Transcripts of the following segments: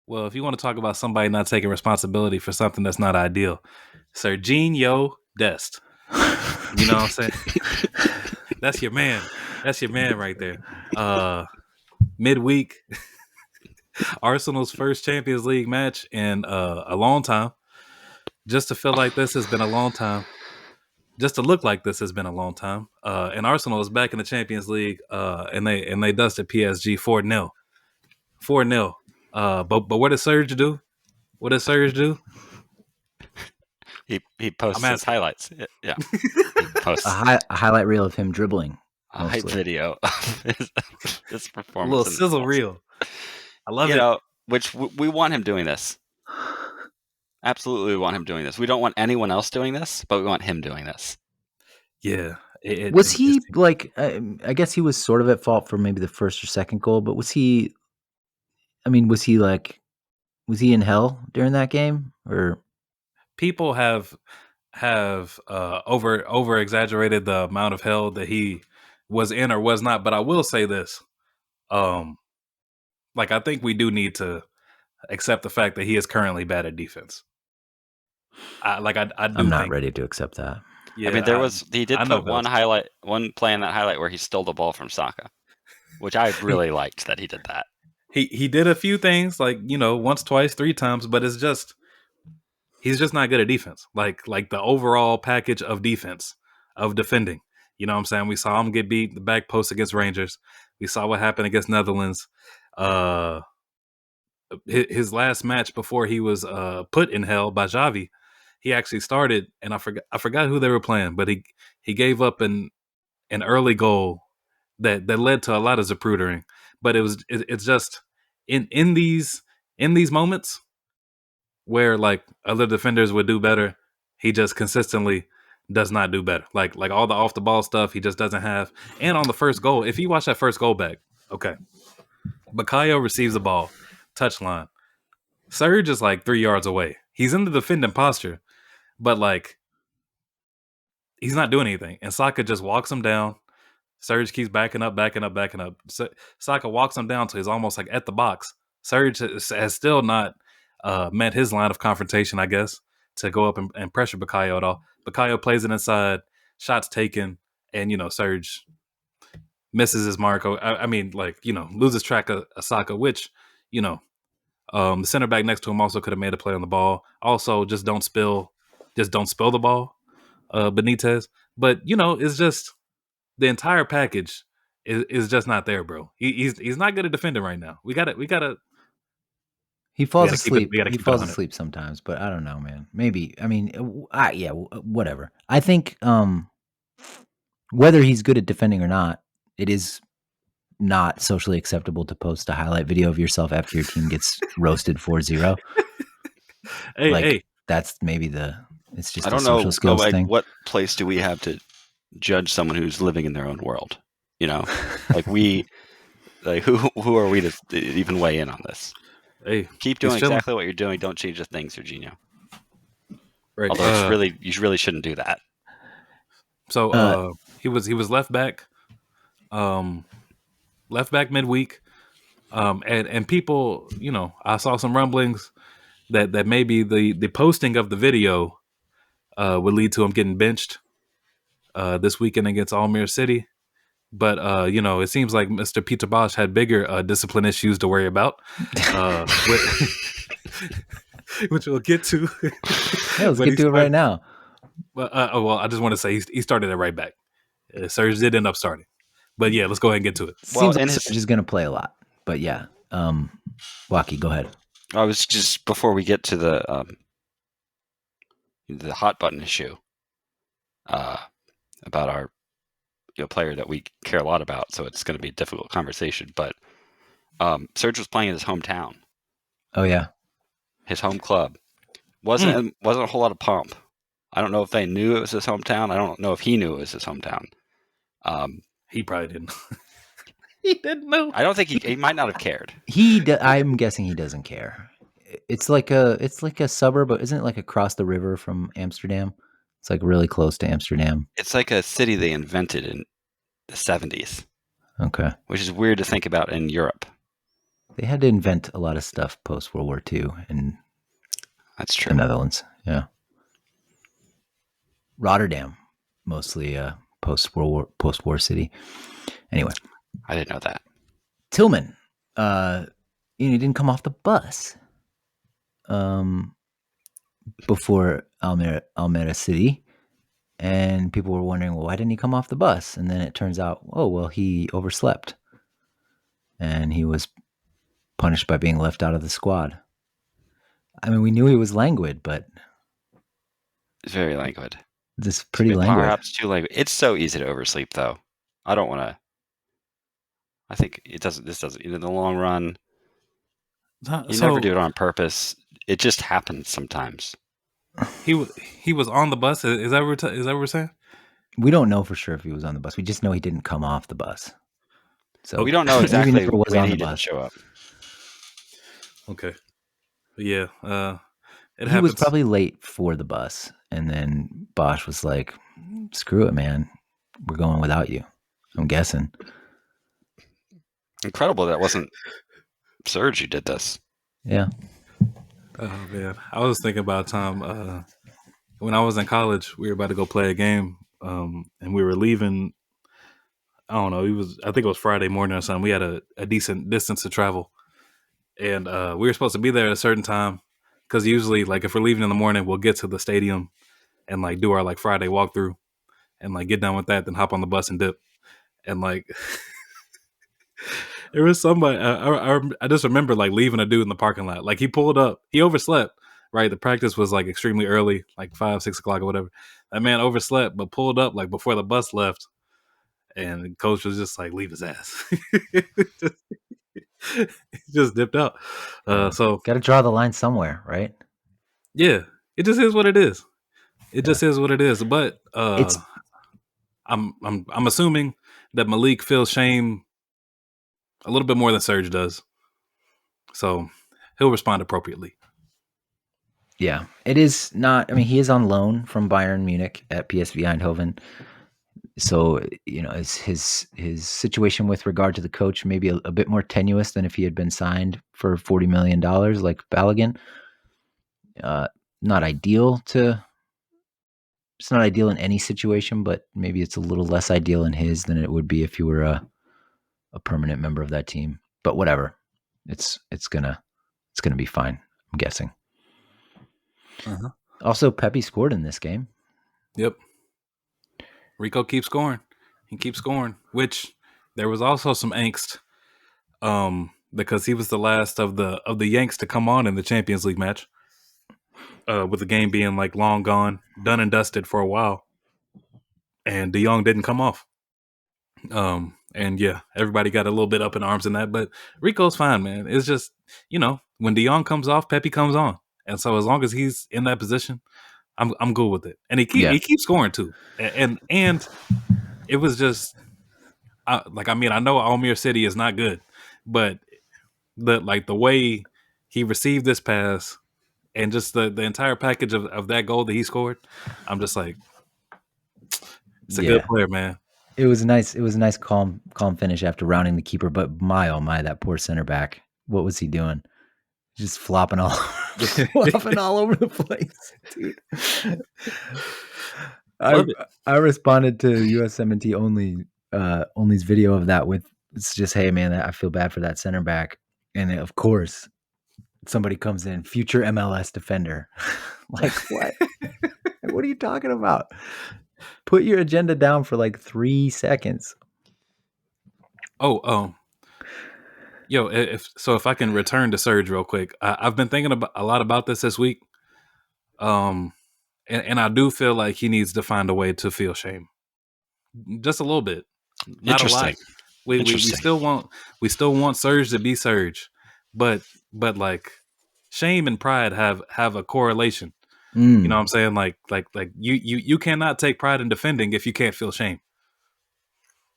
Well, if you want to talk about somebody not taking responsibility for something that's not ideal, Serginho Dest. You know what I'm saying? That's your man. That's your man right there. Midweek, Arsenal's first Champions League match in a long time. Just to feel like this has been a long time. Just to look like this has been a long time. And Arsenal is back in the Champions League, and they dusted PSG 4-0. 4-0. But what did Serge do? What did Serge do? He posts his highlights. Yeah. He posts a highlight reel of him dribbling. A hype video of his performance. A little sizzle reel. I love it. Which we want him doing this. Absolutely, we want him doing this. We don't want anyone else doing this, but we want him doing this. Yeah. Was he like? I guess he was sort of at fault for maybe the first or second goal, but was he? I mean, was he in hell during that game? Or people have over exaggerated the amount of hell that he was in or was not. But I will say this, like I think we do need to accept the fact that he is currently bad at defense. I'm not ready to accept that. Yeah, I mean, he did put one play in that highlight where he stole the ball from Saka, which I really liked that he did that. He did a few things like, once, twice, 3 times, but it's just, he's just not good at defense. Like the overall package of defense, of defending. You know what I'm saying? We saw him get beat the back post against Rangers. We saw what happened against Netherlands. His last match before he was put in hell by Xavi, he actually started, and I forgot who they were playing, but he gave up an early goal that led to a lot of zaprudering. But it's just in these moments where like other defenders would do better, he just consistently does not do better. Like all the off the ball stuff, he just doesn't have. And on the first goal, if you watch that first goal back, okay, Bukayo receives the ball, touchline. Serge is like 3 yards away. He's in the defending posture, but like he's not doing anything. And Saka just walks him down. Serge keeps backing up. Saka walks him down till he's almost like at the box. Serge has still not met his line of confrontation, I guess, to go up and pressure Bukayo at all. Bukayo plays it inside, shots taken, and Serge misses his mark. I mean, loses track of Saka, which the center back next to him also could have made a play on the ball. Also, just don't spill the ball, Benitez. But it's just the entire package is just not there, bro. He's not good at defending right now. We gotta. He falls asleep. He falls asleep sometimes, but I don't know, man. Maybe. I mean, whatever. I think whether he's good at defending or not, it is not socially acceptable to post a highlight video of yourself after your team gets roasted 4-0. Hey, that's maybe it's just I don't social know, skills thing. What place do we have to judge someone who's living in their own world? Like who are we to even weigh in on this? Hey, keep doing exactly what you're doing. Don't change the things, Serginho. Right. Although you really shouldn't do that. So he was left back midweek, and people, I saw some rumblings that maybe the posting of the video would lead to him getting benched this weekend against Almere City. But, it seems like Mr. Peter Bosch had bigger discipline issues to worry about, which we'll get to. Yeah, let's get to it right now. Well, I just want to say he started at right back. Serge did end up starting. But, yeah, let's go ahead and get to it. Seems like Serge is going to play a lot. But, yeah. Waki, go ahead. I was just, before we get to the hot button issue about our player that we care a lot about, so it's going to be a difficult conversation. But Serge was playing in his hometown. Oh yeah, his home club wasn't a whole lot of pomp. I don't know if they knew it was his hometown. I don't know if he knew it was his hometown. He probably didn't. He didn't know. I don't think he might not have cared. I'm guessing he doesn't care. It's like a suburb, but isn't it like across the river from Amsterdam? It's like really close to Amsterdam. It's like a city they invented in the 70s. Okay. Which is weird to think about in Europe. They had to invent a lot of stuff post World War II in That's the true. Netherlands. Yeah. Rotterdam, mostly post war city. Anyway, I didn't know that. Tillman, he didn't come off the bus before Almere City, and people were wondering, well, why didn't he come off the bus? And then it turns out, oh, well, he overslept, and he was punished by being left out of the squad. I mean, we knew he was languid, but It's very languid. this pretty languid. Perhaps too languid. It's so easy to oversleep, though. I don't want to. I think it doesn't. This doesn't. In the long run, you never do it on purpose. It just happens sometimes. He was on the bus. Is that what we're saying? We don't know for sure if he was on the bus. We just know he didn't come off the bus. So we don't know maybe he exactly never was when on he the didn't bus. show up. Okay. But yeah. It He happens. was probably late for the bus, and then Bosch was like, "Screw it, man. We're going without you." I'm guessing. Incredible that wasn't Serge who did this. Yeah. Oh man, I was thinking about Tom. When I was in college, we were about to go play a game, and we were leaving. I don't know. I think it was Friday morning or something. We had a decent distance to travel, and we were supposed to be there at a certain time because usually, like, if we're leaving in the morning, we'll get to the stadium and like do our like Friday walkthrough and like get done with that, then hop on the bus and dip. And like, there was somebody. I just remember like leaving a dude in the parking lot. Like he pulled up, he overslept. Right, the practice was like extremely early, like 5-6 o'clock or whatever. That man overslept, but pulled up like before the bus left. And the coach was just like, leave his ass. just dipped out. So got to draw the line somewhere, right? Yeah, it just is what it is. It just is what it is. But I'm assuming that Malik feels shame a little bit more than Serge does, so he'll respond appropriately. Yeah, it is not. I mean, he is on loan from Bayern Munich at PSV Eindhoven. So, is his situation with regard to the coach maybe a bit more tenuous than if he had been signed for $40 million like Balogun. Not ideal it's not ideal in any situation, but maybe it's a little less ideal in his than it would be if you were a permanent member of that team. But whatever, it's gonna be fine, I'm guessing. Uh-huh. Also, Pepe scored in this game. Yep. Rico keeps scoring. He keeps scoring, which there was also some angst because he was the last of the Yanks to come on in the Champions League match, with the game being like long gone, done and dusted for a while, and De Jong didn't come off. And yeah, everybody got a little bit up in arms in that, but Rico's fine, man. It's just, when De Jong comes off, Pepe comes on. And so as long as he's in that position, I'm good with it. And he keeps scoring too. And it was just I know Almere City is not good, but the way he received this pass and just the entire package of that goal that he scored, I'm just like, it's a good player, man. It was nice. It was a nice, calm finish after rounding the keeper. But my, oh my, that poor center back. What was he doing? Just flopping all over the place, dude. I responded to USMNT only's video of that with, it's just, hey man, I feel bad for that center back. And of course, somebody comes in, future MLS defender. Like what? What are you talking about? Put your agenda down for like 3 seconds. Yo, if I can return to Serge real quick, I've been thinking a lot about this week, and I do feel like he needs to find a way to feel shame, just a little bit, not a lot. We still want Serge to be Serge, but like shame and pride have a correlation. You know what I'm saying? Like you cannot take pride in defending if you can't feel shame.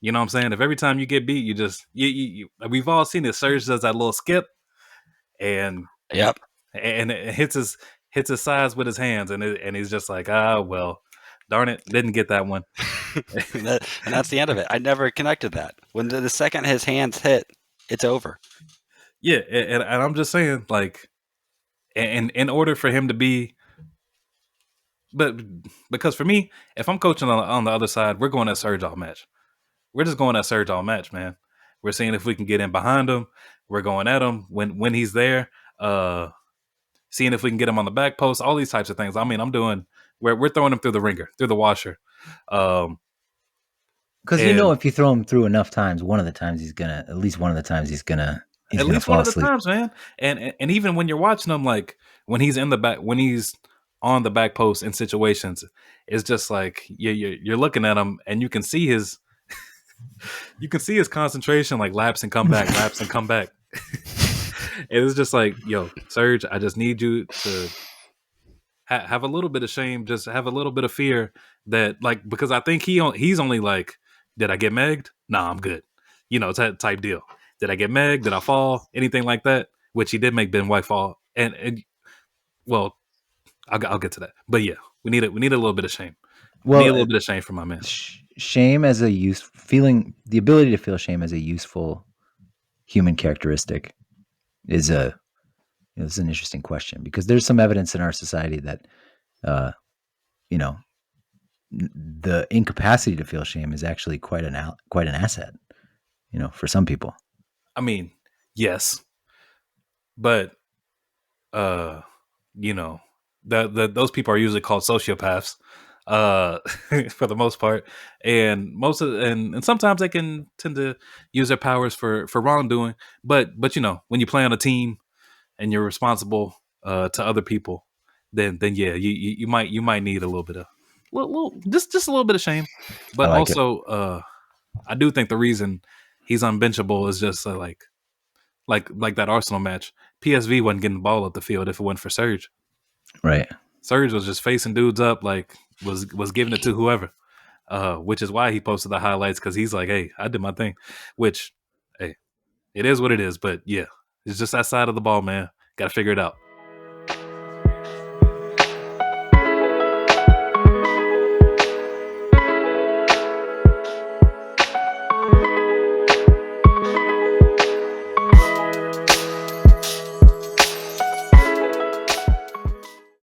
You know what I'm saying? If every time you get beat, you just we've all seen it. Serge does that little skip, and and it hits his sides with his hands, and he's just like, well, darn it, didn't get that one. And that's the end of it. I never connected that. When the second his hands hit, it's over. Yeah, and I'm just saying, like, and in order for him to be, but because for me, if I'm coaching on the other side, we're going at Surge all match. We're just going at Surge all match, man. We're seeing if we can get in behind him. We're going at him when he's there. Seeing if we can get him on the back post. All these types of things. I mean, we're throwing him through the ringer, through the washer. Because if you throw him through enough times, one of the times he's gonna fall asleep. Times, man. And even when you're watching him, like when he's in the back, when he's on the back post in situations, it's just like you're looking at him and you can see his concentration, like lapse and come back, lapse and come back. It was just like, yo, Serge, I just need you to have a little bit of shame, just have a little bit of fear that, like, because I think he's only like, did I get megged? Nah, I'm good. It's that type deal. Did I get megged? Did I fall? Anything like that? Which he did make Ben White fall. And well, I'll get to that. But yeah, we need a little bit of shame. Well, we need a little bit of shame from my man. Shame as feeling the ability to feel shame as a useful human characteristic is an interesting question, because there's some evidence in our society that, the incapacity to feel shame is actually quite an asset, for some people. I mean, yes, but those people are usually called sociopaths, for the most part, and and sometimes they can tend to use their powers for wrongdoing. But when you play on a team and you're responsible to other people, then yeah, you might need a little bit of just a little bit of shame. But also, I do think the reason he's unbenchable is just like that Arsenal match. PSV wasn't getting the ball up the field if it wasn't for Serge. Right. Serge was just facing dudes up, like was giving it to whoever, which is why he posted the highlights, because he's like, hey, I did my thing. Which, hey, it is what it is. But yeah, it's just that side of the ball, man. Got to figure it out.